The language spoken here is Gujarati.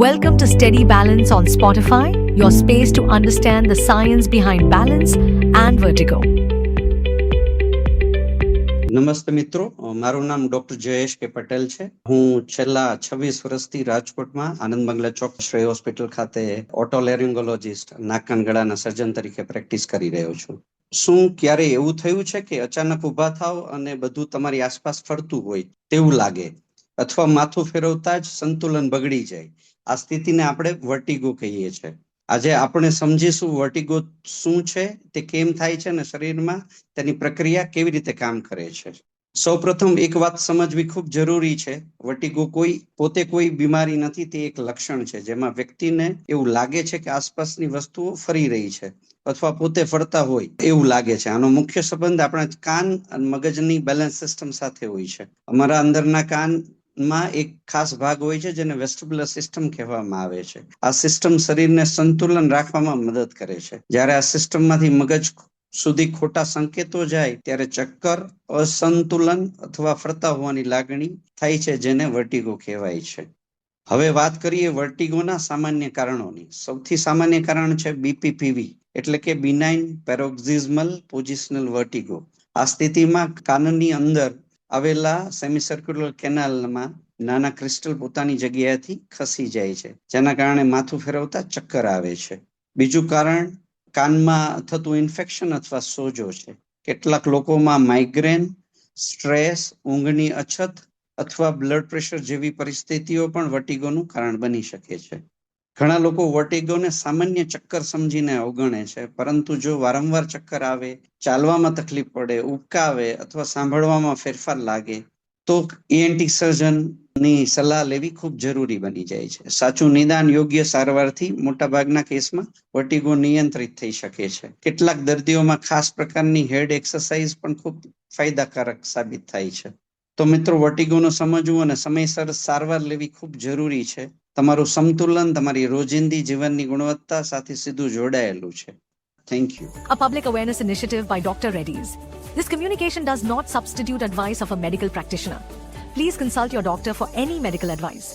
Welcome to Steady Balance on Spotify, your space to understand the science behind balance and vertigo. નમસ્તે મિત્રો, મારું નામ ડોક્ટર જયેશ કે પટેલ છે. હું છેલ્લા 26 વર્ષથી રાજકોટમાં આનંદ બંગલા ચોક શ્રેય હોસ્પિટલ ખાતે ઓટોલેરિંગોલોજિસ્ટ નાક કાન ગળાના સર્જન તરીકે પ્રેક્ટિસ કરી રહ્યો છું. શું ક્યારે એવું થયું છે કે અચાનક ઊભા થાવ અને બધું તમારી આસપાસ ફરતું હોય તેવું લાગે, અથવા માથું ફેરવતા જ સંતુલન બગડી જાય? આ સ્થિતિને આપણે વર્ટિગો કહીએ છીએ. આજે આપણે સમજીશું વર્ટિગો શું છે, તે કેમ થાય છે અને શરીરમાં તેની પ્રક્રિયા કેવી રીતે કામ કરે છે. સૌપ્રથમ એક વાત સમજવી ખૂબ જરૂરી છે. વર્ટિગો પોતે કોઈ બીમારી નથી, તે એક લક્ષણ છે જેમાં વ્યક્તિને એવું લાગે છે કે આસપાસની વસ્તુઓ ફરી રહી છે અથવા પોતે ફરતા હોય એવું લાગે છે. આનો મુખ્ય સંબંધ આપણા કાન અને મગજની બેલેન્સ સિસ્ટમ સાથે હોય છે. અમારા અંદરના કાનમાં એક ખાસ ભાગ હોય છે જેને વેસ્ટિબ્યુલર સિસ્ટમ કહેવામાં આવે છે. આ સિસ્ટમ શરીરને સંતુલન રાખવામાં મદદ કરે છે. જ્યારે આ સિસ્ટમમાંથી મગજ સુધી ખોટા સંકેતો જાય ત્યારે ચક્કર, અસંતુલન અથવા ફરતા હોવાની લાગણી થાય છે, જેને વર્ટિગો કહેવાય છે. હવે વાત કરીએ વર્ટિગોના સામાન્ય કારણોની. સૌથી સામાન્ય કારણ છે બીપીપીવી, એટલે કે બિનાઇન પેરોક્સિઝમલ પોઝિશનલ વર્ટિગો. આ સ્થિતિમાં કાનની અંદર આવેલા સેમિસર્ક્યુલર કેનાલમાં નાના ક્રિસ્ટલ પોતાની જગ્યાએથી ખસી જાય છે, જેના કારણે માથું ફેરવતા ચક્કર આવે છે. બીજું કારણ કાનમાં થતું ઇન્ફેક્શન અથવા સોજો છે. કેટલાક લોકોમાં માઇગ્રેન, સ્ટ્રેસ, ઊંઘની અછત અથવા બ્લડ પ્રેશર જેવી પરિસ્થિતિઓ પણ વર્ટિગોનું કારણ બની શકે છે. ઘણા લોકો વર્ટિગોને સામાન્ય ચક્કર સમજીને અવગણે છે, પરંતુ જો વારંવાર ચક્કર આવે, ચાલવામાં તકલીફ પડે, ઉબકાવે અથવા સાંભળવામાં ફેરફાર લાગે તો ENT સર્જનની સલાહ લેવી ખૂબ જરૂરી બની જાય છે. સાચું નિદાન, યોગ્ય સારવારથી મોટાભાગના કેસમાં વર્ટિગો નિયંત્રિત થઈ શકે છે. કેટલાક દર્દીઓમાં ખાસ પ્રકારની હેડ એક્સરસાઇઝ પણ ખૂબ ફાયદાકારક સાબિત થાય છે. તો મિત્રો, વર્ટિગોનું સમજવું અને સમયસર સારવાર લેવી ખૂબ જરૂરી છે. તમારું સંતુલન તમારી રોજિંદી જીવનની ગુણવત્તા સાથે સીધું જોડાયેલું છે. Thank you. A public awareness initiative by Dr. Reddy's. This communication does not substitute advice of a medical practitioner. Please consult your doctor for any medical advice.